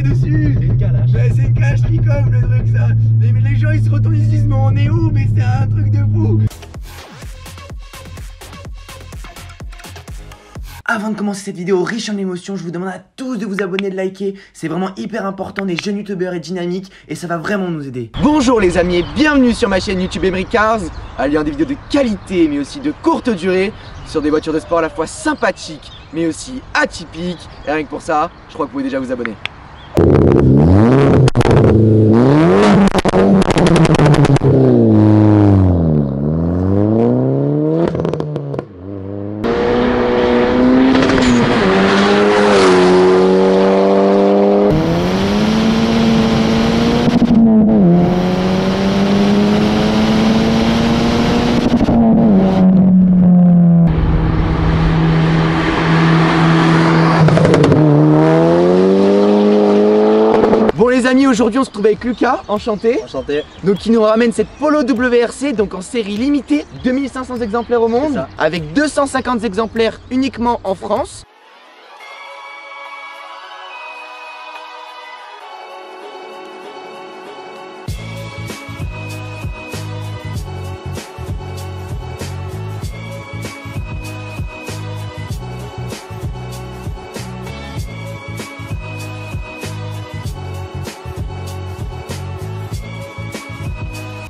Dessus. C'est une calache. Bah, c'est une calache qui coffre le truc ça. Les gens ils se retournent, ils se disent mais on est où? Mais c'est un truc de fou. Avant de commencer cette vidéo riche en émotions, je vous demande à tous de vous abonner, de liker. C'est vraiment hyper important, des jeunes youtubeurs et dynamiques et ça va vraiment nous aider. Bonjour les amis et bienvenue sur ma chaîne YouTube Emery Cars. Alliant des vidéos de qualité mais aussi de courte durée sur des voitures de sport à la fois sympathiques mais aussi atypiques. Et rien que pour ça, je crois que vous pouvez déjà vous abonner. Bon les amis, aujourd'hui on se trouve avec Lucas, enchanté. Enchanté. Donc qui nous ramène cette Polo WRC, donc en série limitée, 2500 exemplaires au monde, avec 250 exemplaires uniquement en France.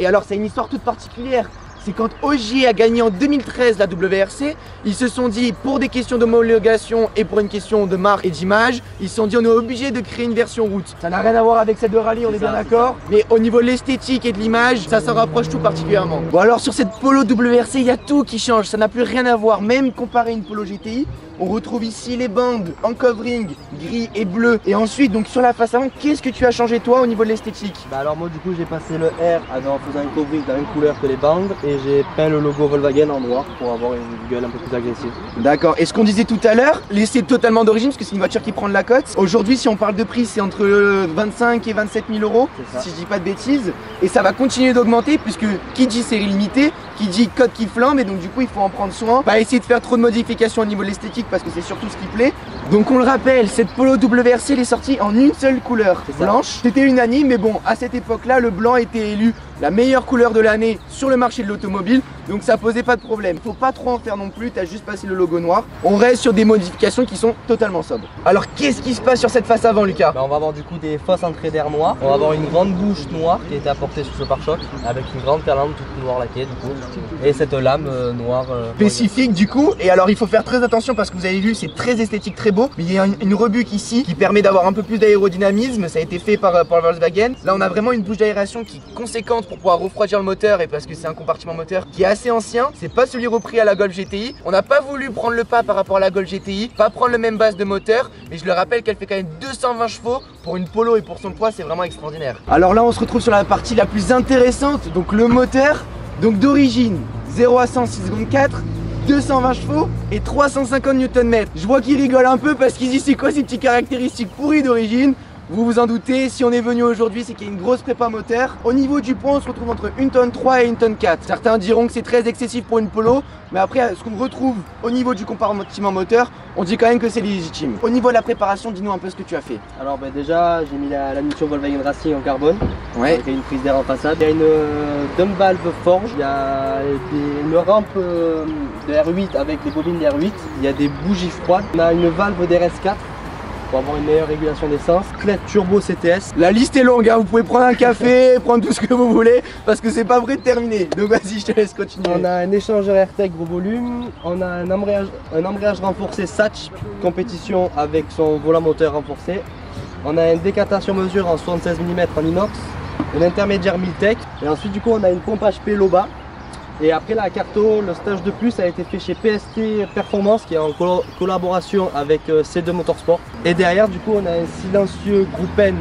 Et alors c'est une histoire toute particulière, c'est quand Ogier a gagné en 2013 la WRC, ils se sont dit pour des questions d'homologation et pour une question de marque et d'image, ils se sont dit on est obligé de créer une version route. Ça n'a rien à voir avec celle de rallye, on est bien d'accord, mais au niveau de l'esthétique et de l'image, ça s'en rapproche tout particulièrement. Bon alors sur cette Polo WRC, il y a tout qui change, ça n'a plus rien à voir, même comparé à une Polo GTI. On retrouve ici les bandes en covering gris et bleu. Et ensuite donc sur la face avant, qu'est-ce que tu as changé toi au niveau de l'esthétique? Bah alors moi du coup j'ai passé le R en faisant un covering de la même couleur que les bandes. Et j'ai peint le logo Volkswagen en noir pour avoir une gueule un peu plus agressive. D'accord, et ce qu'on disait tout à l'heure, l'essai totalement d'origine parce que c'est une voiture qui prend de la cote. Aujourd'hui si on parle de prix c'est entre 25 et 27 000 euros si je dis pas de bêtises. Et ça va continuer d'augmenter puisque qui dit série limitée, qui dit cote qui flambe, et donc du coup il faut en prendre soin. Pas essayer de faire trop de modifications au niveau de l'esthétique parce que c'est surtout ce qui plaît. Donc on le rappelle, cette Polo WRC elle est sortie en une seule couleur, blanche. C'était unanime, mais bon, à cette époque-là, le blanc était élu la meilleure couleur de l'année sur le marché de l'automobile, donc ça posait pas de problème. Faut pas trop en faire non plus, t'as juste passé le logo noir. On reste sur des modifications qui sont totalement sobres. Alors qu'est-ce qui se passe sur cette face avant, Lucas? Bah, on va avoir du coup des fausses entrées d'air noires. On va avoir une grande bouche noire qui a été apportée sur ce pare-choc avec une grande calandre toute noire laquée du coup. Et cette lame noire spécifique du coup. Et alors il faut faire très attention parce que vous avez vu c'est très esthétique, très beau. Mais il y a une rebuque ici qui permet d'avoir un peu plus d'aérodynamisme. Ça a été fait par Volkswagen. Là on a vraiment une bouche d'aération qui est conséquente pour pouvoir refroidir le moteur, et parce que c'est un compartiment moteur qui est assez ancien. C'est pas celui repris à la Golf GTI. On n'a pas voulu prendre le pas par rapport à la Golf GTI, pas prendre le même base de moteur, mais je le rappelle qu'elle fait quand même 220 chevaux pour une Polo et pour son poids c'est vraiment extraordinaire. Alors là on se retrouve sur la partie la plus intéressante, donc le moteur. Donc d'origine 0 à 100 6 secondes 4, 220 chevaux et 350 Nm. Je vois qu'il rigole un peu parce qu'il dit c'est quoi ces petites caractéristiques pourries d'origine. Vous vous en doutez, si on est venu aujourd'hui, c'est qu'il y a une grosse prépa moteur. Au niveau du poids, on se retrouve entre 1 tonne 3 et 1 tonne 4. Certains diront que c'est très excessif pour une Polo, mais après, ce qu'on retrouve au niveau du compartiment moteur, on dit quand même que c'est légitime. Au niveau de la préparation, dis-nous un peu ce que tu as fait. Alors bah, déjà, j'ai mis la mission Volkswagen Racing en carbone. Ouais. Avec une prise d'air en façade. Il y a une dump valve forge. Il y a une rampe de R8 avec des bobines d'R8. Il y a des bougies froides. On a une valve d'RS4. Pour avoir une meilleure régulation d'essence. Clé turbo CTS. La liste est longue, hein. Vous pouvez prendre un café, prendre tout ce que vous voulez, parce que c'est pas vrai de terminer. Donc vas-y, je te laisse continuer. On a un échangeur AirTech gros volume, on a un embrayage renforcé Satch compétition avec son volant moteur renforcé. On a un décatat sur mesure en 76 mm en inox, un intermédiaire Miltech, et ensuite du coup on a une pompe HP Loba. Et après la Carto, le stage de plus a été fait chez PST Performance qui est en collaboration avec C2 Motorsport. Et derrière du coup on a un silencieux Group N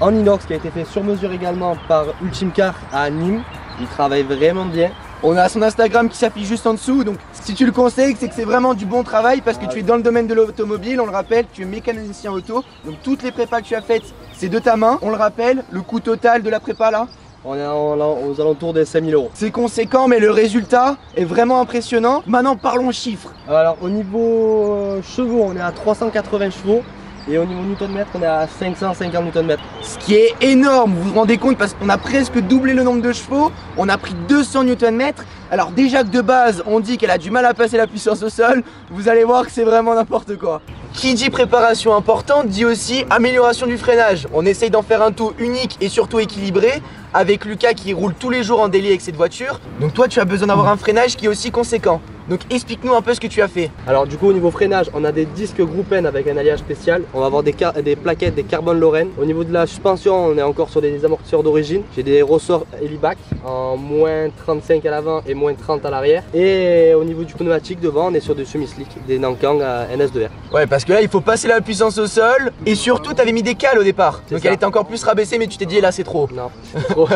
en inox qui a été fait sur mesure également par Ultimcar à Nîmes. Il travaille vraiment bien. On a son Instagram qui s'affiche juste en dessous, donc si tu le conseilles, c'est que c'est vraiment du bon travail parce que tu es dans le domaine de l'automobile, on le rappelle, tu es mécanicien auto, donc toutes les prépas que tu as faites, c'est de ta main, on le rappelle, le coût total de la prépa là. On est aux alentours des 5 000 €. C'est conséquent, mais le résultat est vraiment impressionnant. Maintenant, parlons chiffres. Alors, au niveau chevaux, on est à 380 chevaux. Et au niveau Nm, on est à 550 Nm. Ce qui est énorme, vous vous rendez compte, parce qu'on a presque doublé le nombre de chevaux. On a pris 200 Nm. Alors déjà que de base, on dit qu'elle a du mal à passer la puissance au sol. Vous allez voir que c'est vraiment n'importe quoi. Qui dit préparation importante dit aussi amélioration du freinage. On essaye d'en faire un tout unique et surtout équilibré avec Lucas qui roule tous les jours en daily avec cette voiture. Donc toi tu as besoin d'avoir un freinage qui est aussi conséquent. Donc explique-nous un peu ce que tu as fait. Alors du coup au niveau freinage, on a des disques Group N avec un alliage spécial. On va avoir des plaquettes, des carbone Lorraine. Au niveau de la suspension, on est encore sur des amortisseurs d'origine. J'ai des ressorts Heliback en moins 35 à l'avant et moins 30 à l'arrière. Et au niveau du pneumatique devant, on est sur des semi-slick, des Nankang NS2R. Ouais, parce que là il faut passer la puissance au sol. Et surtout tu avais mis des cales au départ. Donc ça. Elle était encore plus rabaissée, mais tu t'es dit là c'est trop. Non, c'est trop,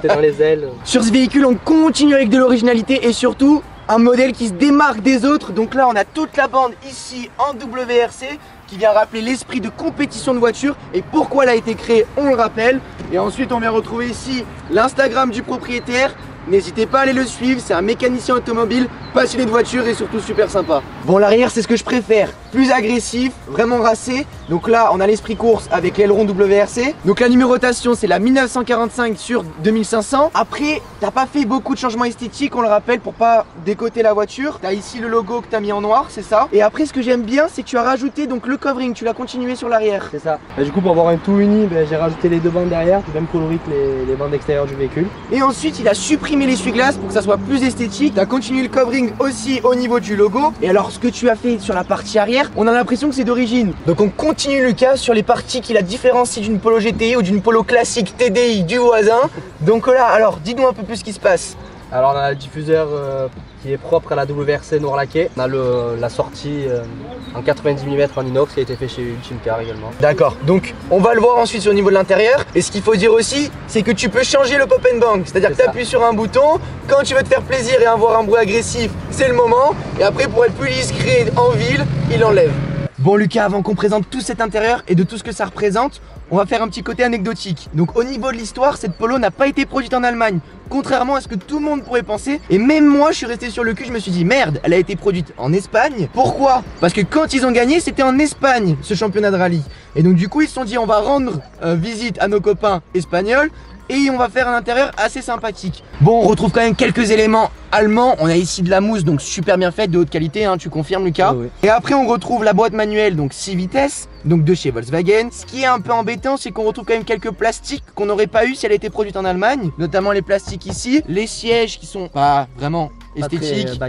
t'es dans les ailes. Sur ce véhicule on continue avec de l'originalité et surtout un modèle qui se démarque des autres. Donc là on a toute la bande ici en WRC qui vient rappeler l'esprit de compétition de voiture et pourquoi elle a été créée, on le rappelle. Et ensuite on vient retrouver ici l'Instagram du propriétaire. N'hésitez pas à aller le suivre, c'est un mécanicien automobile, passionné de voiture et surtout super sympa. Bon, l'arrière c'est ce que je préfère, plus agressif, vraiment racé. Donc là on a l'esprit course avec l'aileron WRC. Donc la numérotation c'est la 1945 sur 2500. Après t'as pas fait beaucoup de changements esthétiques, on le rappelle, pour pas décoter la voiture. T'as ici le logo que t'as mis en noir, c'est ça. Et après ce que j'aime bien c'est que tu as rajouté donc le covering, tu l'as continué sur l'arrière. C'est ça. Et du coup pour avoir un tout uni, j'ai rajouté les deux bandes derrière, du même coloris que les bandes extérieures du véhicule. Et ensuite il a supprimé l'essuie-glace pour que ça soit plus esthétique. Tu as continué le covering aussi au niveau du logo. Et alors ce que tu as fait sur la partie arrière, on a l'impression que c'est d'origine. Donc on continue Lucas sur les parties qui la différencient d'une Polo GTI ou d'une Polo classique TDI du voisin. Donc là, alors dis-nous un peu plus ce qui se passe. Alors on a le diffuseur qui est propre à la WRC noir laqué. On a la sortie en 90 mm en inox qui a été fait chez Ultim Car également. D'accord, donc on va le voir ensuite sur le niveau de l'intérieur. Et ce qu'il faut dire aussi, c'est que tu peux changer le pop and bang. C'est-à-dire que tu appuies sur un bouton, quand tu veux te faire plaisir et avoir un bruit agressif, c'est le moment. Et après pour être plus discret en ville, il enlève. Bon Lucas, avant qu'on présente tout cet intérieur et de tout ce que ça représente, on va faire un petit côté anecdotique. Donc au niveau de l'histoire, cette Polo n'a pas été produite en Allemagne, contrairement à ce que tout le monde pourrait penser. Et même moi, je suis resté sur le cul, je me suis dit merde, elle a été produite en Espagne. Pourquoi? Parce que quand ils ont gagné, c'était en Espagne, ce championnat de rallye. Et donc du coup, ils se sont dit on va rendre visite à nos copains espagnols et on va faire un intérieur assez sympathique. Bon, on retrouve quand même quelques éléments allemands. On a ici de la mousse, donc super bien faite, de haute qualité, hein, tu confirmes Lucas? Oui. Et après on retrouve la boîte manuelle, donc 6 vitesses, donc de chez Volkswagen. Ce qui est un peu embêtant, c'est qu'on retrouve quand même quelques plastiques qu'on n'aurait pas eu si elle était produite en Allemagne. Notamment les plastiques ici, les sièges qui sont pas vraiment esthétiques.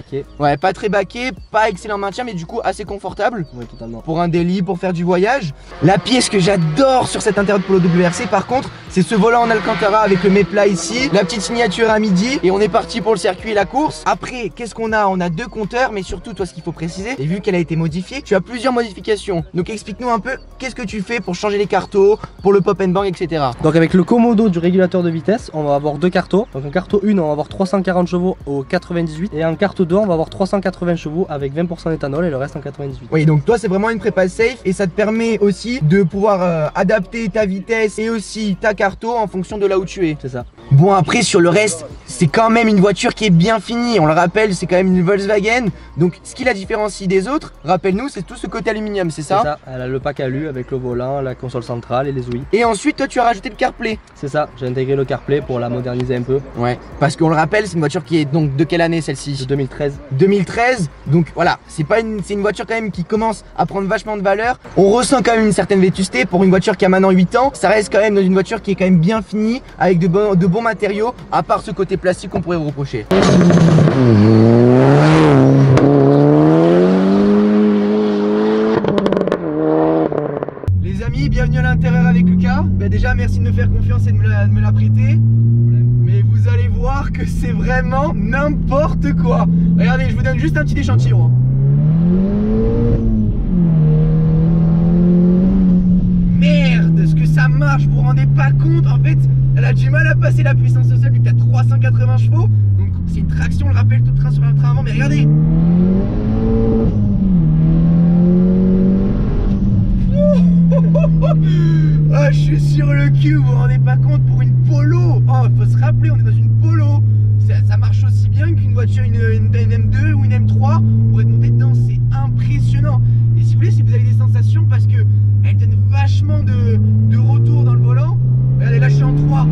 Ouais, pas très baqués, pas excellent maintien, mais du coup assez confortable. Oui, totalement. Pour un daily, pour faire du voyage. La pièce que j'adore sur cet intérieur de Polo WRC par contre, c'est ce volant en Alcantara avec le méplat ici, la petite signature à midi, et on est parti pour le circuit et la course. Après, qu'est-ce qu'on a? On a deux compteurs, mais surtout toi ce qu'il faut préciser, et vu qu'elle a été modifiée, tu as plusieurs modifications. Donc explique-nous un peu qu'est-ce que tu fais pour changer les cartos, pour le pop and bang, etc. Donc avec le commodo du régulateur de vitesse, on va avoir deux cartos. Donc en carto 1, on va avoir 340 chevaux au 98, et en carto 2, on va avoir 380 chevaux avec 20% d'éthanol et le reste en 98. Oui, donc toi c'est vraiment une prépa safe et ça te permet aussi de pouvoir adapter ta vitesse et aussi ta carto en fonction de là où tu es. C'est ça. Bon, après sur le reste, c'est quand même une voiture qui est bien finie. On le rappelle, c'est quand même une Volkswagen. Donc ce qui la différencie des autres, rappelle-nous, c'est tout ce côté aluminium, c'est ça? C'est ça, elle a le pack alu avec le volant, la console centrale et les ouïes. Et ensuite toi tu as rajouté le CarPlay. C'est ça, j'ai intégré le CarPlay pour la moderniser un peu. Ouais, parce qu'on le rappelle, c'est une voiture qui est donc de quelle année celle-ci? De 2013. 2013, donc voilà, c'est une voiture quand même qui commence à prendre vachement de valeur. On ressent quand même une certaine vétusté pour une voiture qui a maintenant 8 ans. Ça reste quand même dans une voiture qui est quand même bien finie, avec de bons matériaux, à part ce côté plastique qu'on pourrait vous reprocher. Les amis, bienvenue à l'intérieur avec Lucas. Bah déjà merci de me faire confiance et de me la prêter. Mais vous allez voir que c'est vraiment n'importe quoi. Regardez, je vous donne juste un petit échantillon. Merde, ce que ça marche, vous vous rendez pas compte. En fait, elle a du mal à passer la puissance au sol vu que t'as 380 chevaux. Donc C'est une traction, le rappel tout train sur un train avant, mais regardez. Ah, je suis sur le cul, vous vous rendez pas compte, pour une Polo. Oh, faut se rappeler, on est dans une Polo. Ça marche aussi bien qu'une voiture, une M2 ou une M3. Pour être monté dedans, c'est impressionnant. Et si vous voulez, si vous avez des sensations, parce que elle donne vachement de retour dans le volant. Regardez, là je suis en 3.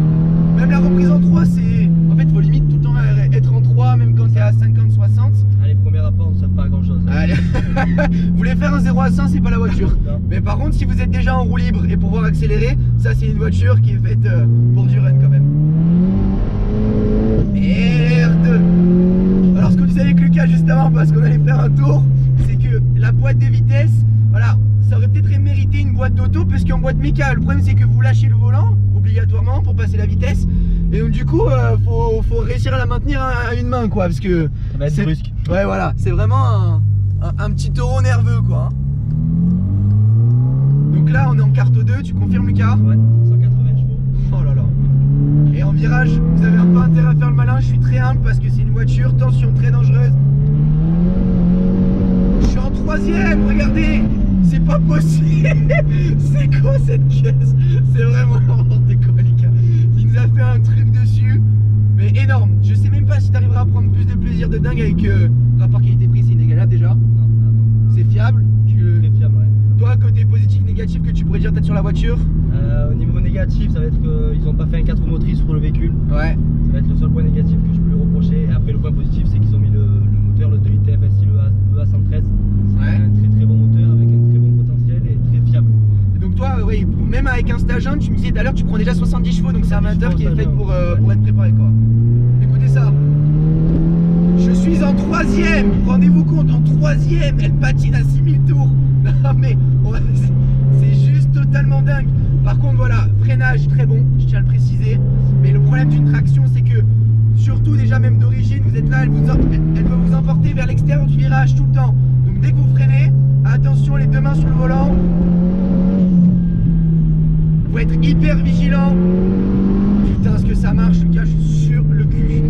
Même la reprise en 3, c'est... En fait, faut limite tout le temps être en 3, même quand t'es à 50, 60. Allez, premier rapport, on ne sert pas à grand chose. Allez. Vous voulez faire un 0 à 100, c'est pas la voiture. Non. Mais par contre, si vous êtes déjà en roue libre et pouvoir accélérer, ça c'est une voiture qui est faite pour du run quand même. Merde. Alors ce qu'on disait avec Lucas juste avant, parce qu'on allait faire un tour, c'est que la boîte de vitesse, voilà, ça aurait peut-être mérité une boîte d'auto, parce qu'en boîte méca, le problème c'est que vous lâchez le volant obligatoirement pour passer la vitesse, et donc du coup faut réussir à la maintenir à une main, quoi, parce que ça va être brusque. Ouais, voilà, c'est vraiment un petit taureau nerveux, quoi. Donc là on est en carte 2, tu confirmes, Lucas? Ouais, 180 chevaux. Oh là là. Et en virage, vous avez un peu intérêt à faire le malin, je suis très humble parce que c'est une voiture, tension, très dangereuse. Je suis en 3ème, regardez. C'est pas possible. C'est quoi cette caisse? C'est vraiment n'importe quoi, les gars. Il nous a fait un truc dessus, mais énorme. Je sais même pas si tu arriveras à prendre plus de plaisir de dingue avec rapport qualité-prix, c'est inégalable déjà. C'est fiable. Très fiable, ouais. Toi, côté positif, négatif que tu pourrais dire peut-être sur la voiture? Au niveau négatif, ça va être qu'ils n'ont pas fait un 4 roues motrices sur le véhicule. Ouais. Ça va être le seul point négatif que je peux lui reprocher. Et après, le point positif, c'est qu'ils ont mis le moteur, le 2 litres TFSI, le A113. C'est Ouais. un très bon moteur avec un très bon potentiel et très fiable. Et donc toi, ouais, même avec un stage 1, tu me disais tout à l'heure, tu prends déjà 70 chevaux, donc c'est un moteur qui est fait pour être préparé, quoi. Écoutez ça. Je suis en 3ème, rendez-vous compte, en 3ème, elle patine à 6000 tours. Non mais, c'est juste totalement dingue. Par contre, voilà, freinage très bon, je tiens à le préciser. Mais le problème d'une traction, c'est que, surtout déjà même d'origine, vous êtes là, elle peut vous emporter vers l'extérieur du virage tout le temps. Donc dès que vous freinez, attention, les deux mains sur le volant. Faut être hyper vigilant. Putain, est-ce que ça marche, Lucas? Je suis sur le cul.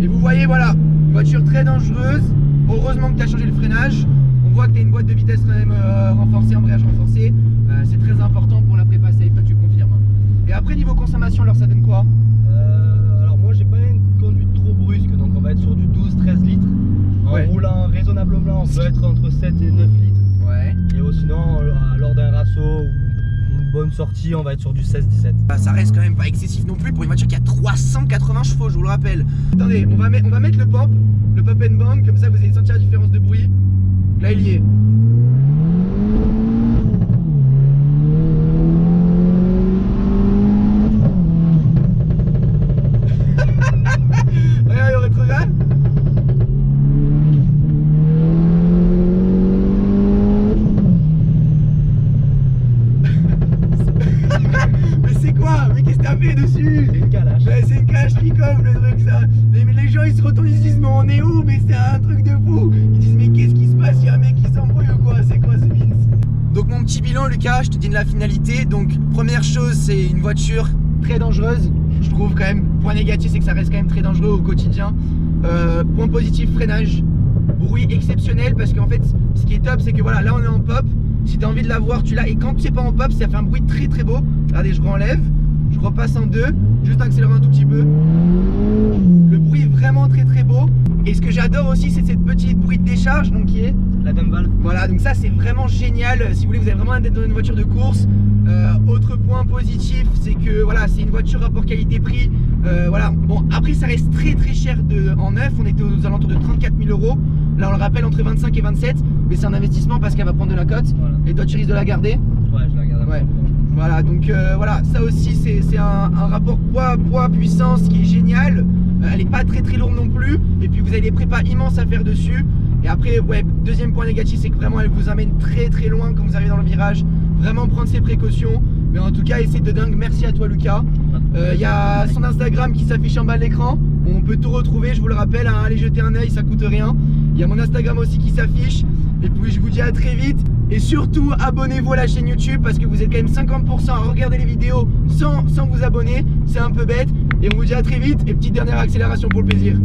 Et vous voyez, voilà, voiture très dangereuse. Heureusement que tu as changé le freinage. On voit que tu as une boîte de vitesse quand même renforcée, embrayage renforcé. C'est très important pour la prépa safe, toi tu confirmes. Et après, niveau consommation, alors ça donne quoi? Alors moi, j'ai pas une conduite trop brusque, donc on va être sur du 12-13 litres. En roulant raisonnablement, on peut être entre 7 et 9 litres. Ouais. Et sinon, lors d'un rasso ou une bonne sortie, on va être sur du 16-17. Ça reste quand même pas excessif non plus pour une voiture qui a 380 chevaux, je vous le rappelle. Attendez, on va mettre le pop and bang, comme ça vous allez sentir la différence de bruit. Là il y est. Regarde le rétrograde. Mais c'est quoi? Mais qu'est-ce que t'as fait dessus? C'est une calache. C'est une calache qui coffre le truc, ça. Les gens ils se retournent, ils se disent mais on est où? Mais c'est un truc de fou. Ils disent mais qu'est-ce qui se passe? Il y a un mec qui s'embrouille ou quoi? C'est quoi ce Vince? Donc mon petit bilan, Lucas, je te dis de la finalité. Donc première chose, c'est une voiture très dangereuse. Je trouve quand même. Point négatif, c'est que ça reste quand même très dangereux au quotidien. Point positif, freinage. Bruit exceptionnel, parce qu'en fait ce qui est top, c'est que voilà, là on est en pop. Si tu as envie de la voir, tu l'as. Et quand tu es pas en pop, ça fait un bruit très très beau. Regardez, je renlève, je repasse en 2, juste accélérer un tout petit peu. Le bruit est vraiment très très beau. Et ce que j'adore aussi, c'est cette petite bruit de décharge, donc qui est la dame valve. Voilà, donc ça c'est vraiment génial. Si vous voulez, vous avez vraiment d'être dans une voiture de course. Autre point positif, c'est que voilà, c'est une voiture rapport qualité-prix. Voilà, bon après ça reste très très cher en neuf. On était aux alentours de 34 000 €. Là on le rappelle entre 25 et 27, mais c'est un investissement parce qu'elle va prendre de la cote. Voilà. Et toi tu risques de la garder? Ouais, je la garde. Ouais. Voilà, donc voilà, ça aussi c'est un rapport poids-puissance qui est génial. Elle est pas très très lourde non plus. Et puis vous avez des prépas immenses à faire dessus. Et après, ouais, deuxième point négatif, c'est que vraiment elle vous amène très très loin quand vous arrivez dans le virage. Vraiment prendre ses précautions. Mais en tout cas, c'est de dingue. Merci à toi, Lucas. Il y a son Instagram qui s'affiche en bas de l'écran. On peut tout retrouver, je vous le rappelle, hein, allez jeter un œil, ça coûte rien. Il y a mon Instagram aussi qui s'affiche. Et puis je vous dis à très vite. Et surtout, abonnez-vous à la chaîne YouTube parce que vous êtes quand même 50% à regarder les vidéos sans vous abonner. C'est un peu bête. Et on vous dit à très vite. Et petite dernière accélération pour le plaisir.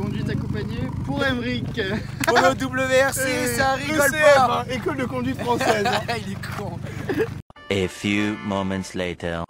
Conduite accompagnée pour Emeric. Pour le WRC, ça rigole pas. École de conduite française. Il est con. A few moments later.